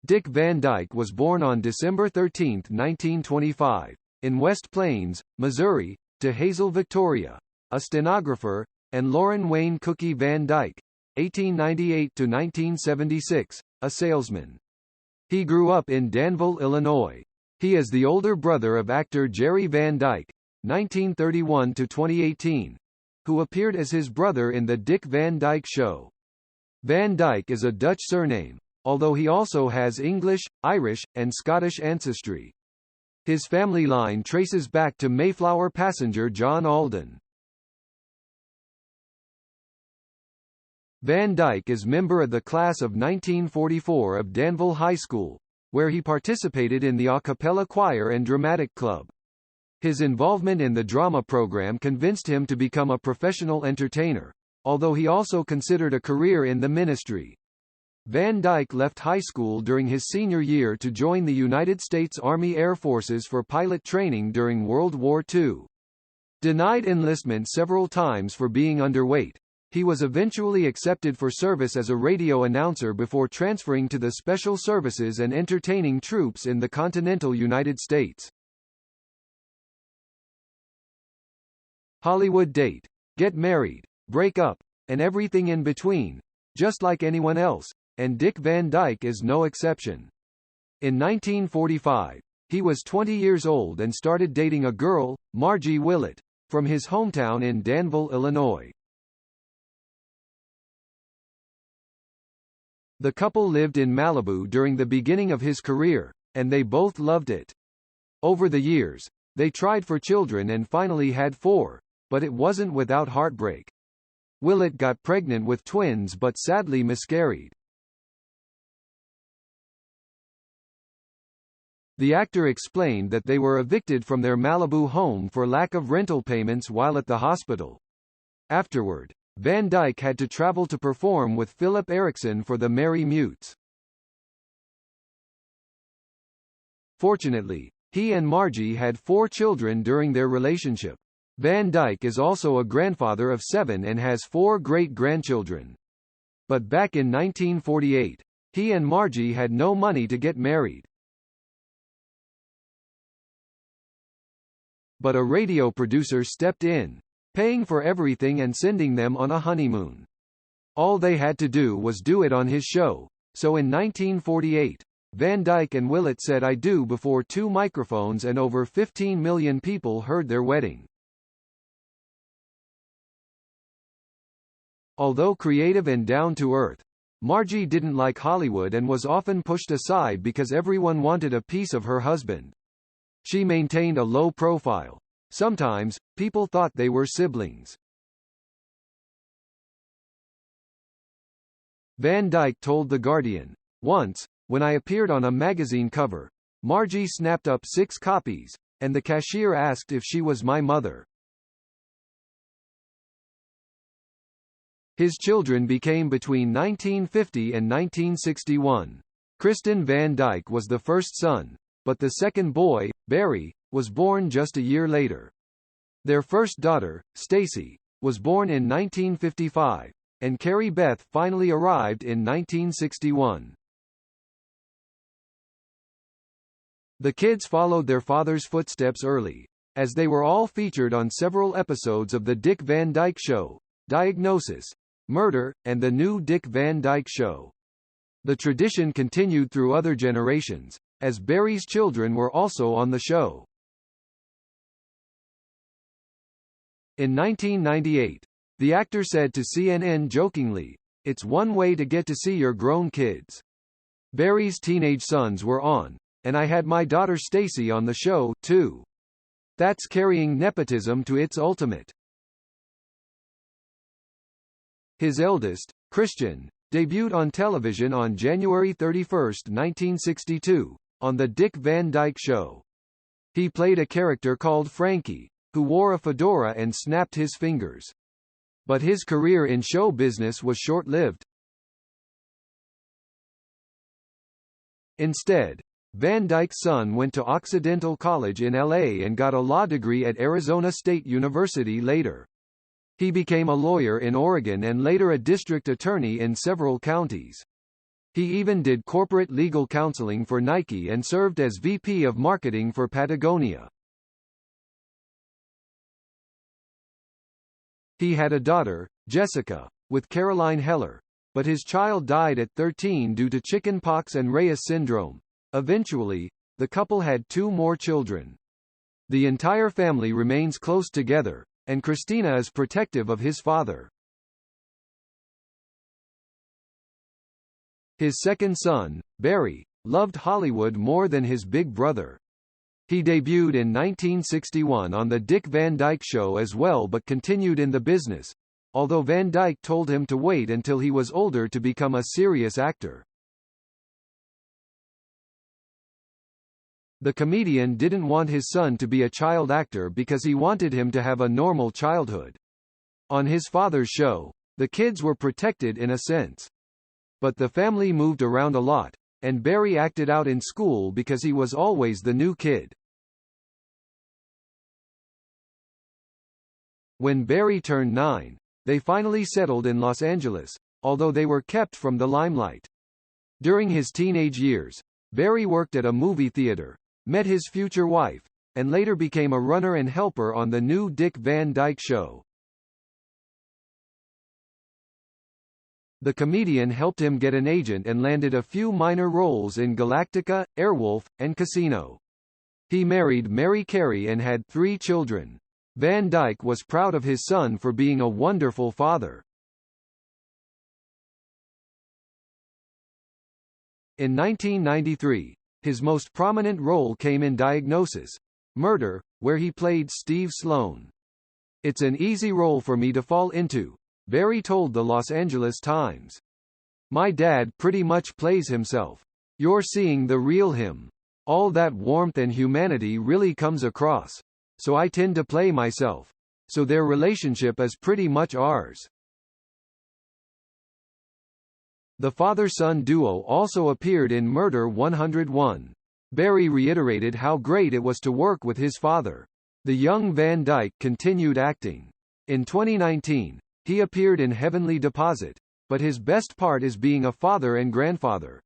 Dick Van Dyke was born on December 13, 1925, in West Plains, Missouri, to Hazel Victoria, a stenographer, and Lauren Wayne Cookie Van Dyke, 1898–1976, a salesman. He grew up in Danville, Illinois. He is the older brother of actor Jerry Van Dyke, 1931–2018, who appeared as his brother in The Dick Van Dyke Show. Van Dyke is a Dutch surname, although he also has English, Irish, and Scottish ancestry. His family line traces back to Mayflower passenger John Alden. Van Dyke is member of the class of 1944 of Danville High School, where he participated in the a cappella choir and dramatic club. His involvement in the drama program convinced him to become a professional entertainer, although he also considered a career in the ministry. Van Dyke left high school during his senior year to join the United States Army Air Forces for pilot training during World War II. Denied enlistment several times for being underweight, he was eventually accepted for service as a radio announcer before transferring to the Special Services and entertaining troops in the continental United States. Hollywood date, get married, break up, and everything in between, just like anyone else, and Dick Van Dyke is no exception. In 1945, he was 20 years old and started dating a girl, Margie Willett, from his hometown in Danville, Illinois. The couple lived in Malibu during the beginning of his career, and they both loved it. Over the years, they tried for children and finally had 4, but it wasn't without heartbreak. Willett got pregnant with twins but sadly miscarried. The actor explained that they were evicted from their Malibu home for lack of rental payments while at the hospital. Afterward, Van Dyke had to travel to perform with Philip Erickson for the Merry Mutes. Fortunately, he and Margie had 4 children during their relationship. Van Dyke is also a grandfather of 7 and has 4 great-grandchildren. But back in 1948, he and Margie had no money to get married. But a radio producer stepped in, paying for everything and sending them on a honeymoon. All they had to do was do it on his show, so in 1948, Van Dyke and Willett said "I do" before 2 microphones and over 15 million people heard their wedding. Although creative and down-to-earth, Margie didn't like Hollywood and was often pushed aside because everyone wanted a piece of her husband. She maintained a low profile. Sometimes, people thought they were siblings. Van Dyke told The Guardian, "Once, when I appeared on a magazine cover, Margie snapped up 6 copies, and the cashier asked if she was my mother." His children became between 1950 and 1961. Kristen Van Dyke was the first son, but the second boy, Barry, was born just a year later. Their first daughter, Stacy, was born in 1955, and Carrie Beth finally arrived in 1961. The kids followed their father's footsteps early, as they were all featured on several episodes of The Dick Van Dyke Show, Diagnosis, Murder, and The New Dick Van Dyke Show. The tradition continued through other generations, as Barry's children were also on the show. In 1998, the actor said to CNN jokingly, "It's one way to get to see your grown kids. Barry's teenage sons were on, and I had my daughter Stacy on the show, too. That's carrying nepotism to its ultimate." His eldest, Christian, debuted on television on January 31, 1962, on The Dick Van Dyke Show. He played a character called Frankie, who wore a fedora and snapped his fingers. But his career in show business was short-lived. Instead, Van Dyke's son went to Occidental College in LA and got a law degree at Arizona State University later. He became a lawyer in Oregon and later a district attorney in several counties. He even did corporate legal counseling for Nike and served as VP of marketing for Patagonia. He had a daughter, Jessica, with Caroline Heller, but his child died at 13 due to chicken pox and Reyes syndrome. Eventually, the couple had 2 more children. The entire family remains close together, and Christina is protective of his father. His second son, Barry, loved Hollywood more than his big brother. He debuted in 1961 on The Dick Van Dyke Show as well but continued in the business, although Van Dyke told him to wait until he was older to become a serious actor. The comedian didn't want his son to be a child actor because he wanted him to have a normal childhood. On his father's show, the kids were protected in a sense. But the family moved around a lot, and Barry acted out in school because he was always the new kid. When Barry turned 9, they finally settled in Los Angeles, although they were kept from the limelight. During his teenage years, Barry worked at a movie theater, met his future wife, and later became a runner and helper on the new Dick Van Dyke Show. The comedian helped him get an agent and landed a few minor roles in Galactica, Airwolf, and Casino. He married Mary Carey and had 3 children. Van Dyke was proud of his son for being a wonderful father. In 1993, his most prominent role came in Diagnosis: Murder, where he played Steve Sloan. "It's an easy role for me to fall into," Barry told the Los Angeles Times. "My dad pretty much plays himself. You're seeing the real him. All that warmth and humanity really comes across. So I tend to play myself. So their relationship is pretty much ours." The father-son duo also appeared in Murder 101. Barry reiterated how great it was to work with his father. The young Van Dyke continued acting. In 2019, he appeared in Heavenly Deposit, but his best part is being a father and grandfather.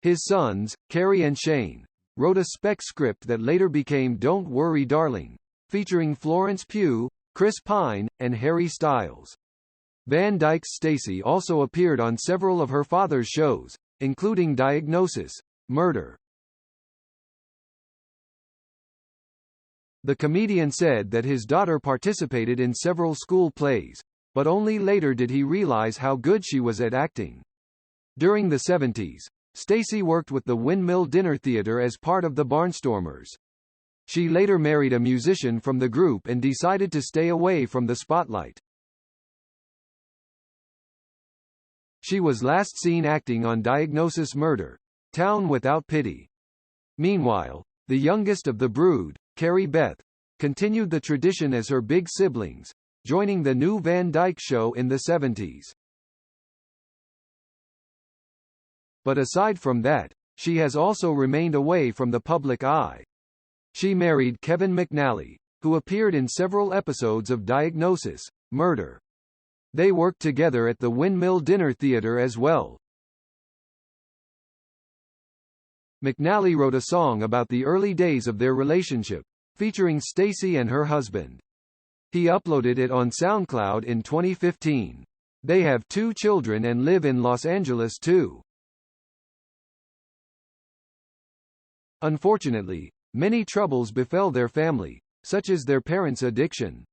His sons, Carrie and Shane, wrote a spec script that later became Don't Worry Darling, featuring Florence Pugh, Chris Pine, and Harry Styles. Van Dyke's Stacey also appeared on several of her father's shows, including Diagnosis: Murder. The comedian said that his daughter participated in several school plays, but only later did he realize how good she was at acting. During the 70s, Stacey worked with the Windmill Dinner Theater as part of the Barnstormers. She later married a musician from the group and decided to stay away from the spotlight. She was last seen acting on Diagnosis: Murder, Town Without Pity. Meanwhile, the youngest of the brood, Carrie Beth, continued the tradition as her big siblings, joining the new Van Dyke Show in the 70s. But aside from that, she has also remained away from the public eye. She married Kevin McNally, who appeared in several episodes of Diagnosis: Murder. They worked together at the Windmill Dinner Theater as well. McNally wrote a song about the early days of their relationship, featuring Stacey and her husband. He uploaded it on SoundCloud in 2015. They have 2 children and live in Los Angeles too. Unfortunately, many troubles befell their family, such as their parents' addiction.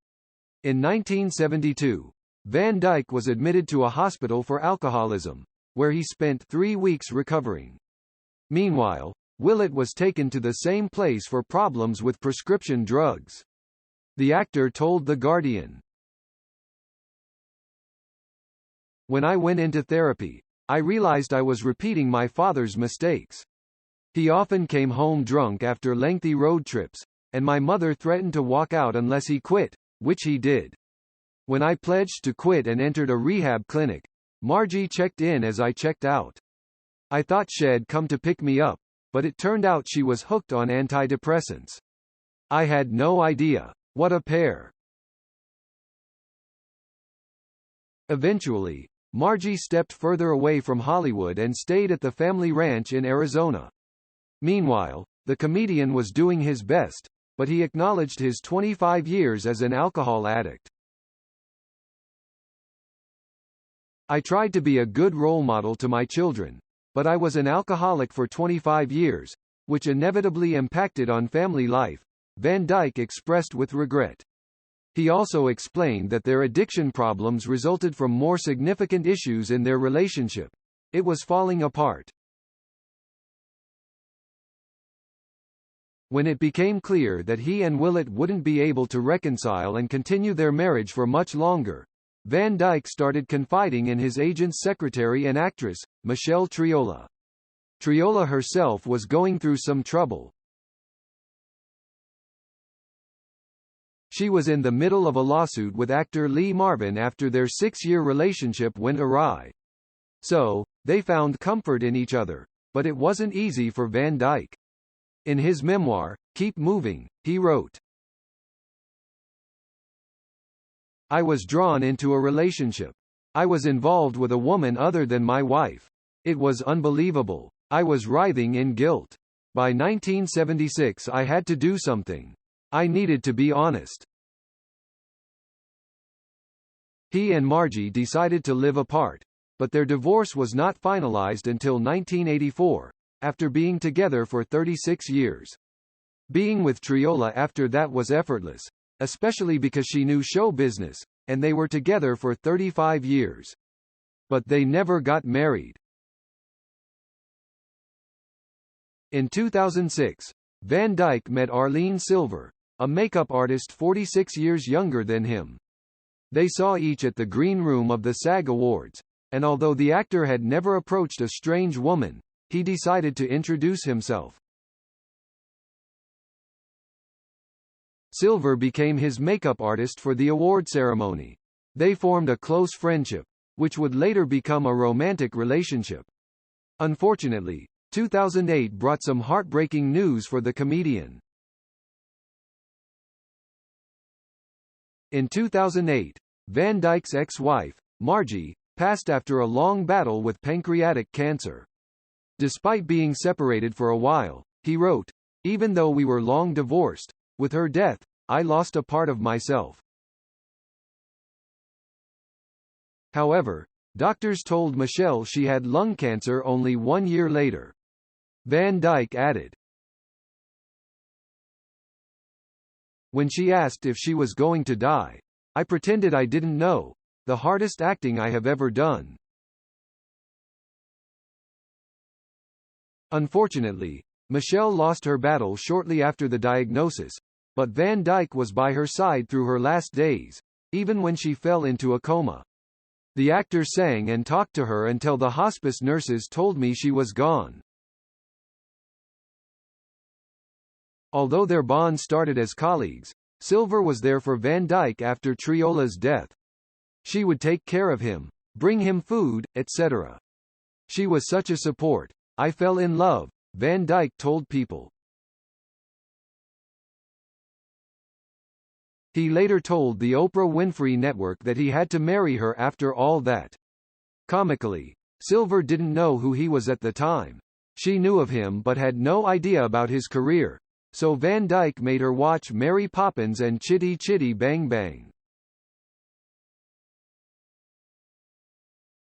In 1972, Van Dyke was admitted to a hospital for alcoholism, where he spent 3 weeks recovering. Meanwhile, Willett was taken to the same place for problems with prescription drugs. The actor told The Guardian, "When I went into therapy, I realized I was repeating my father's mistakes. He often came home drunk after lengthy road trips, and my mother threatened to walk out unless he quit, which he did. When I pledged to quit and entered a rehab clinic, Margie checked in as I checked out. I thought she'd come to pick me up, but it turned out she was hooked on antidepressants. I had no idea. What a pair." Eventually, Margie stepped further away from Hollywood and stayed at the family ranch in Arizona. Meanwhile, the comedian was doing his best, but he acknowledged his 25 years as an alcohol addict. "I tried to be a good role model to my children, but I was an alcoholic for 25 years, which inevitably impacted on family life," Van Dyke expressed with regret. He also explained that their addiction problems resulted from more significant issues in their relationship. It was falling apart. When it became clear that he and Willett wouldn't be able to reconcile and continue their marriage for much longer, Van Dyke started confiding in his agent's secretary and actress, Michelle Triola. Triola herself was going through some trouble. She was in the middle of a lawsuit with actor Lee Marvin after their 6-year relationship went awry. So, they found comfort in each other, but it wasn't easy for Van Dyke. In his memoir, Keep Moving, he wrote, "I was drawn into a relationship. I was involved with a woman other than my wife. It was unbelievable. I was writhing in guilt. By 1976 I had to do something. I needed to be honest." He and Margie decided to live apart, but their divorce was not finalized until 1984, after being together for 36 years. Being with Triola after that was effortless, especially because she knew show business, and they were together for 35 years. But they never got married. In 2006, Van Dyke met Arlene Silver, a makeup artist 46 years younger than him. They saw each at the green room of the SAG Awards, and although the actor had never approached a strange woman, he decided to introduce himself. Silver became his makeup artist for the award ceremony. They formed a close friendship, which would later become a romantic relationship. Unfortunately, 2008 brought some heartbreaking news for the comedian. In 2008, Van Dyke's ex-wife, Margie, passed after a long battle with pancreatic cancer. Despite being separated for a while, he wrote, "Even though we were long divorced, with her death, I lost a part of myself." However, doctors told Michelle she had lung cancer only 1 year later. Van Dyke added, "When she asked if she was going to die, I pretended I didn't know. The hardest acting I have ever done." Unfortunately, Michelle lost her battle shortly after the diagnosis, but Van Dyke was by her side through her last days, even when she fell into a coma. "The actor sang and talked to her until the hospice nurses told me she was gone." Although their bond started as colleagues, Silver was there for Van Dyke after Triola's death. She would take care of him, bring him food, etc. "She was such a support. I fell in love," Van Dyke told People. He later told the Oprah Winfrey Network that he had to marry her after all that. Comically, Silver didn't know who he was at the time. She knew of him but had no idea about his career, so Van Dyke made her watch Mary Poppins and Chitty Chitty Bang Bang.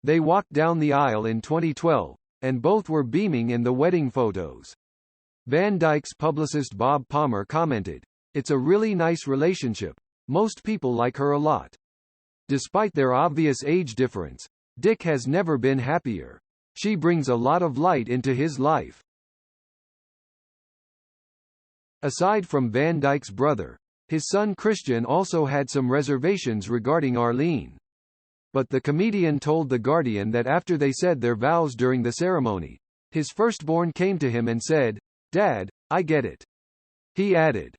They walked down the aisle in 2012, and both were beaming in the wedding photos. Van Dyke's publicist Bob Palmer commented, "It's a really nice relationship. Most people like her a lot." Despite their obvious age difference, Dick has never been happier. She brings a lot of light into his life. Aside from Van Dyke's brother, his son Christian also had some reservations regarding Arlene. But the comedian told The Guardian that after they said their vows during the ceremony, his firstborn came to him and said, "Dad, I get it." He added,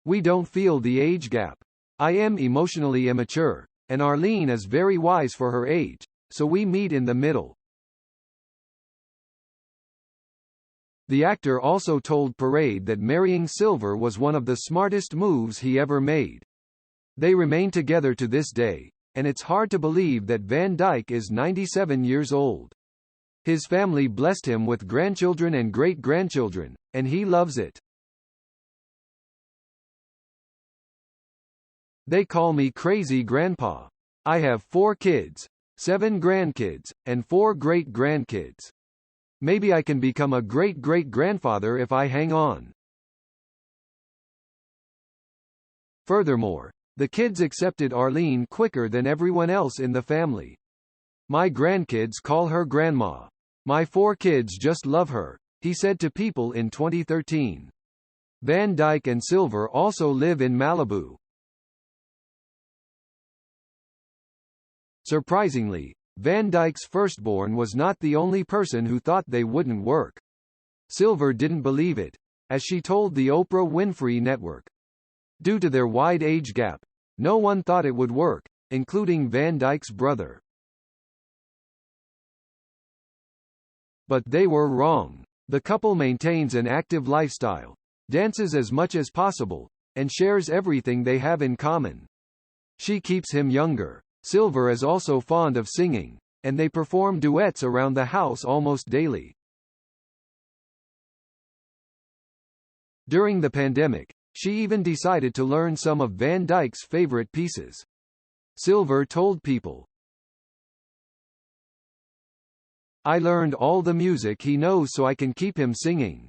"We don't feel the age gap. I am emotionally immature, and Arlene is very wise for her age, so we meet in the middle." The actor also told Parade that marrying Silver was one of the smartest moves he ever made. They remain together to this day, and it's hard to believe that Van Dyke is 97 years old. His family blessed him with grandchildren and great-grandchildren, and he loves it. They call me Crazy Grandpa. I have 4 kids, 7 grandkids, and 4 great-grandkids. Maybe I can become a great-great-grandfather if I hang on. Furthermore, the kids accepted Arlene quicker than everyone else in the family. My grandkids call her Grandma. My 4 kids just love her, he said to People in 2013. Van Dyke and Silver also live in Malibu. Surprisingly, Van Dyke's firstborn was not the only person who thought they wouldn't work. Silver didn't believe it, as she told the Oprah Winfrey Network. Due to their wide age gap, no one thought it would work, including Van Dyke's brother. But they were wrong. The couple maintains an active lifestyle, dances as much as possible, and shares everything they have in common. She keeps him younger. Silver is also fond of singing, and they perform duets around the house almost daily. During the pandemic, she even decided to learn some of Van Dyke's favorite pieces. Silver told People, "I learned all the music he knows so I can keep him singing.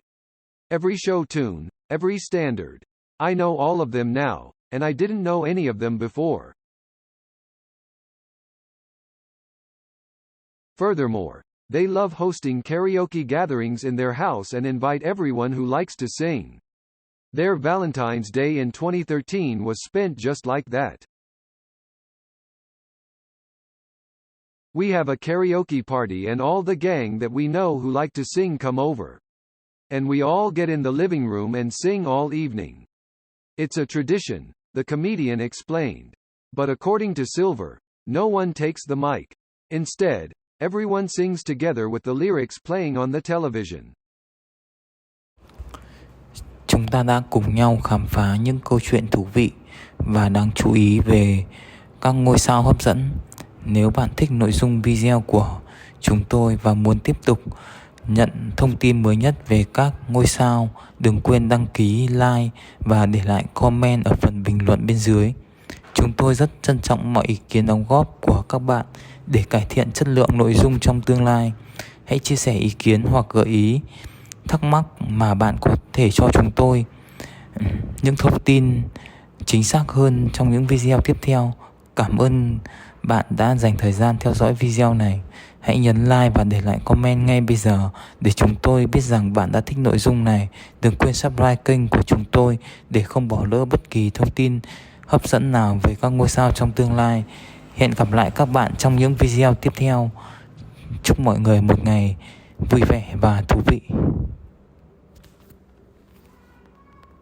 Every show tune, every standard. I know all of them now, and I didn't know any of them before." Furthermore, they love hosting karaoke gatherings in their house and invite everyone who likes to sing. Their Valentine's Day in 2013 was spent just like that. "We have a karaoke party and all the gang that we know who like to sing come over. And we all get in the living room and sing all evening. It's a tradition," the comedian explained. But according to Silver, no one takes the mic. Instead, everyone sings together with the lyrics playing on the television. Chúng ta đã cùng nhau khám phá những câu chuyện thú vị và đáng chú ý về các ngôi sao hấp dẫn. Nếu bạn thích nội dung video của chúng tôi và muốn tiếp tục nhận thông tin mới nhất về các ngôi sao, đừng quên đăng ký, like và để lại comment ở phần bình luận bên dưới. Chúng tôi rất trân trọng mọi ý kiến đóng góp của các bạn để cải thiện chất lượng nội dung trong tương lai. Hãy chia sẻ ý kiến hoặc gợi ý, thắc mắc mà bạn có thể cho chúng tôi những thông tin chính xác hơn trong những video tiếp theo. Cảm ơn bạn đã dành thời gian theo dõi video này. Hãy nhấn like và để lại comment ngay bây giờ để chúng tôi biết rằng bạn đã thích nội dung này. Đừng quên subscribe kênh của chúng tôi để không bỏ lỡ bất kỳ thông tin hấp dẫn nào về các ngôi sao trong tương lai. Hẹn gặp lại các bạn trong những video tiếp theo. Chúc mọi người một ngày vui vẻ và thú vị.